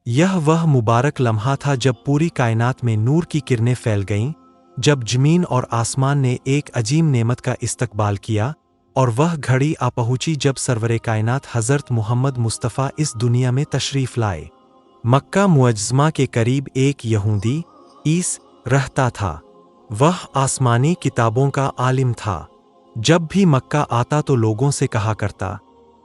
यह वह मुबारक लम्हा था जब पूरी कायनात में नूर की किरणें फैल गईं, जब ज़मीन और आसमान ने एक अजीम नेमत का इस्तकबाल किया, और वह घड़ी आ पहुंची जब सरवरे कायनात हज़रत मुहम्मद मुस्तफ़ा इस दुनिया में तशरीफ़ लाए। मक्का मुअज्जमा के करीब एक यहूदी ईस रहता था। वह आसमानी किताबों का आलिम था। जब भी मक्का आता तो लोगों से कहा करता,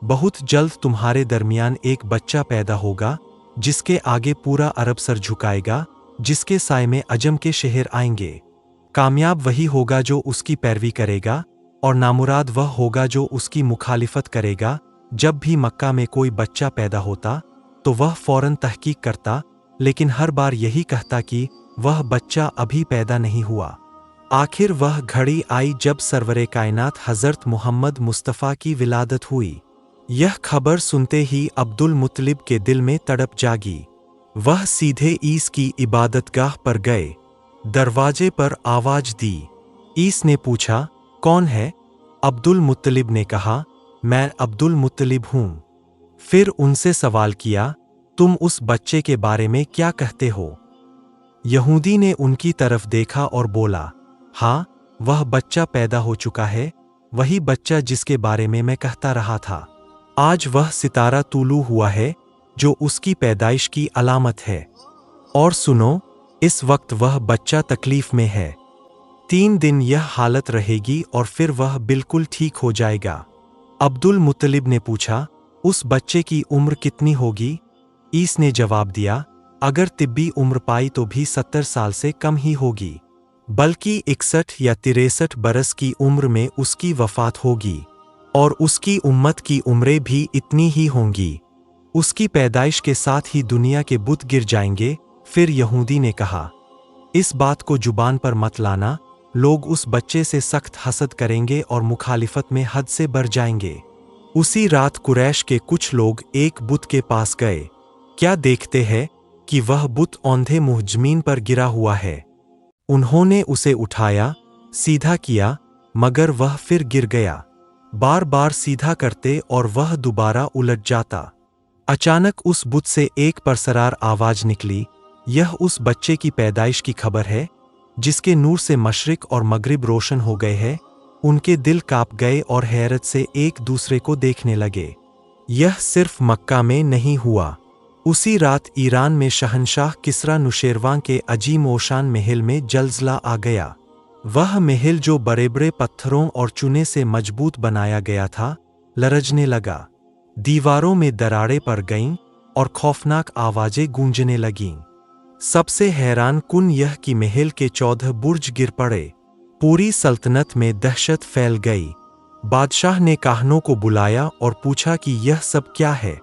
बहुत जल्द तुम्हारे दरमियान एक बच्चा पैदा होगा जिसके आगे पूरा अरब सर झुकाएगा, जिसके साए में अजम के शहर आएंगे। कामयाब वही होगा जो उसकी पैरवी करेगा, और नामुराद वह होगा जो उसकी मुखालिफत करेगा। जब भी मक्का में कोई बच्चा पैदा होता तो वह फौरन तहकीक करता, लेकिन हर बार यही कहता कि वह बच्चा अभी पैदा नहीं हुआ। आखिर वह घड़ी आई जब सरवरे कायनात हज़रत मुहम्मद मुस्तफ़ा की विलादत हुई। यह खबर सुनते ही अब्दुल मुत्तलिब के दिल में तड़प जागी। वह सीधे ईस की इबादतगाह पर गए। दरवाजे पर आवाज दी। ईस ने पूछा, कौन है? अब्दुल मुत्तलिब ने कहा, मैं अब्दुल मुत्तलिब हूँ। फिर उनसे सवाल किया, तुम उस बच्चे के बारे में क्या कहते हो? यहूदी ने उनकी तरफ देखा और बोला, हाँ, वह बच्चा पैदा हो चुका है, वही बच्चा जिसके बारे में मैं कहता रहा था। आज वह सितारा तुलू हुआ है जो उसकी पैदाइश की अलामत है। और सुनो, इस वक्त वह बच्चा तकलीफ में है। 3 दिन यह हालत रहेगी और फिर वह बिल्कुल ठीक हो जाएगा। अब्दुल मुत्तलिब ने पूछा, उस बच्चे की उम्र कितनी होगी? ईस ने जवाब दिया, अगर तिब्बी उम्र पाई तो भी 70 साल से कम ही होगी, बल्कि 61 या 63 बरस की उम्र में उसकी वफात होगी, और उसकी उम्मत की उम्रें भी इतनी ही होंगी। उसकी पैदाइश के साथ ही दुनिया के बुत गिर जाएंगे। फिर यहूदी ने कहा, इस बात को जुबान पर मत लाना, लोग उस बच्चे से सख्त हसद करेंगे और मुखालिफत में हद से बढ़ जाएंगे। उसी रात कुरैश के कुछ लोग एक बुत के पास गए। क्या देखते हैं कि वह बुत औंधे मुंह जमीन पर गिरा हुआ है। उन्होंने उसे उठाया, सीधा किया, मगर वह फिर गिर गया। बार बार सीधा करते और वह दोबारा उलट जाता। अचानक उस बुत से एक परसरार आवाज निकली, यह उस बच्चे की पैदाइश की खबर है जिसके नूर से मशरिक और मगरिब रोशन हो गए हैं। उनके दिल कांप गए और हैरत से एक दूसरे को देखने लगे। यह सिर्फ मक्का में नहीं हुआ। उसी रात ईरान में शहंशाह किसरा नुशेरवां के अजीम ओशान महल में जल्जला आ गया। वह महल जो बड़े बड़े पत्थरों और चूने से मजबूत बनाया गया था, लरजने लगा। दीवारों में दरारें पड़ गईं और खौफनाक आवाजें गूंजने लगीं। सबसे हैरान कुन यह कि महल के 14 बुर्ज गिर पड़े। पूरी सल्तनत में दहशत फैल गई। बादशाह ने काहनों को बुलाया और पूछा कि यह सब क्या है।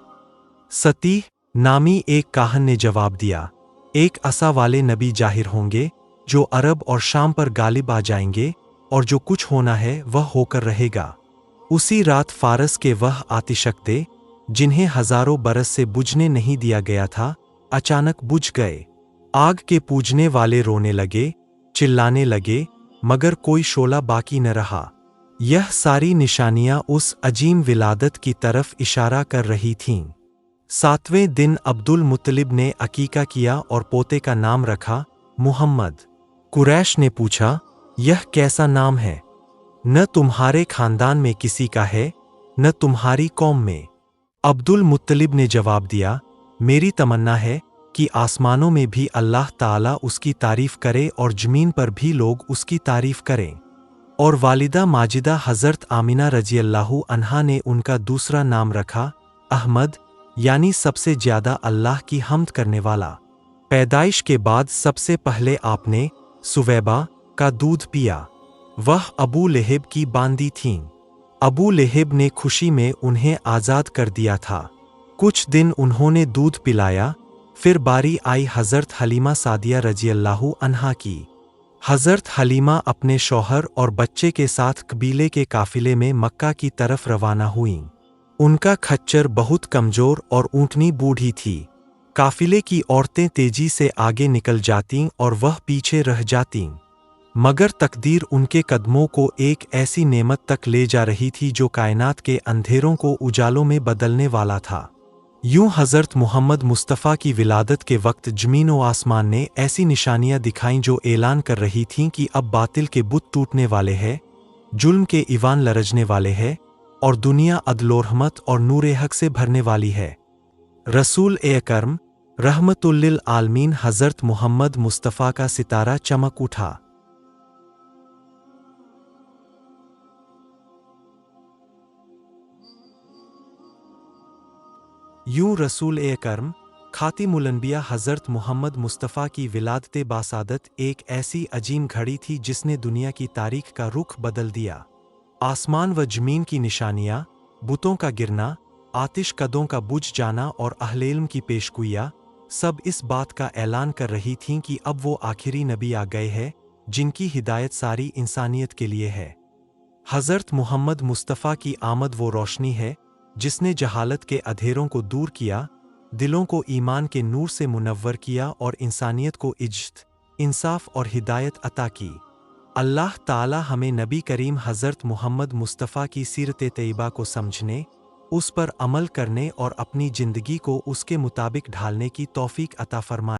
सतीह नामी एक काहन ने जवाब दिया, एक असा वाले नबी जाहिर होंगे जो अरब और शाम पर गालिब आ जाएंगे, और जो कुछ होना है वह होकर रहेगा। उसी रात फारस के वह आतिशक्ते जिन्हें हजारों बरस से बुझने नहीं दिया गया था, अचानक बुझ गए। आग के पूजने वाले रोने लगे, चिल्लाने लगे, मगर कोई शोला बाकी न रहा। यह सारी निशानियां उस अजीम विलादत की तरफ इशारा कर रही थीं। 7वें दिन अब्दुल मुत्तलिब ने अकीका किया और पोते का नाम रखा मुहम्मद। कुरैश ने पूछा, यह कैसा नाम है? न तुम्हारे खानदान में किसी का है, न तुम्हारी कौम में। अब्दुल मुत्तलिब ने जवाब दिया, मेरी तमन्ना है कि आसमानों में भी अल्लाह ताला उसकी तारीफ करे और ज़मीन पर भी लोग उसकी तारीफ करें। और वालिदा माजिदा हज़रत आमिना रज़ियल्लाहु अन्हा ने उनका दूसरा नाम रखा अहमद, यानी सबसे ज्यादा अल्लाह की हम्द करने वाला। पैदाइश के बाद सबसे पहले आपने सुवैबा का दूध पिया। वह अबू लेहब की बांदी थीं। अबू लेहब ने खुशी में उन्हें आज़ाद कर दिया था। कुछ दिन उन्होंने दूध पिलाया। फिर बारी आई हज़रत हलीमा सादिया रज़ियल्लाहु अन्हा की। हज़रत हलीमा अपने शौहर और बच्चे के साथ कबीले के काफिले में मक्का की तरफ रवाना हुईं। उनका खच्चर बहुत कमजोर और ऊँटनी बूढ़ी थी। काफिले की औरतें तेजी से आगे निकल जातीं और वह पीछे रह जातीं, मगर तकदीर उनके कदमों को एक ऐसी नेमत तक ले जा रही थी जो कायनात के अंधेरों को उजालों में बदलने वाला था। यूं हज़रत मोहम्मद मुस्तफ़ा की विलादत के वक्त ज़मीन व आसमान ने ऐसी निशानियां दिखाईं जो ऐलान कर रही थीं कि अब बातिल के बुत टूटने वाले हैं, जुल्म के ईवान लरजने वाले हैं और दुनिया अदल रहमत और नूर हक से भरने वाली है। रसूल अकरम रहमतुल लिल आलमीन हज़रत मोहम्मद मुस्तफ़ा का सितारा चमक उठा। यूं रसूल अकरम खातिमुल अंबिया हज़रत मोहम्मद मुस्तफ़ा की विलादत बासादत एक ऐसी अजीम घड़ी थी जिसने दुनिया की तारीख का रुख बदल दिया। आसमान व ज़मीन की निशानियाँ, बुतों का गिरना, आतिश कदों का बुझ जाना और अहले इल्म की पेशगोइयाँ सब इस बात का ऐलान कर रही थीं कि अब वो आखिरी नबी आ गए हैं जिनकी हिदायत सारी इंसानियत के लिए है। हज़रत मोहम्मद मुस्तफ़ा की आमद वो रोशनी है जिसने जहालत के अंधेरों को दूर किया, दिलों को ईमान के नूर से मुनव्वर किया और इंसानियत को इज्जत, इंसाफ और हिदायत अता की। अल्लाह ताला हमें नबी करीम हज़रत मोहम्मद मुस्तफ़ा की सीरत तैयबा को समझने, उस पर अमल करने और अपनी ज़िंदगी को उसके मुताबिक ढालने की तौफ़ीक अता फरमाए।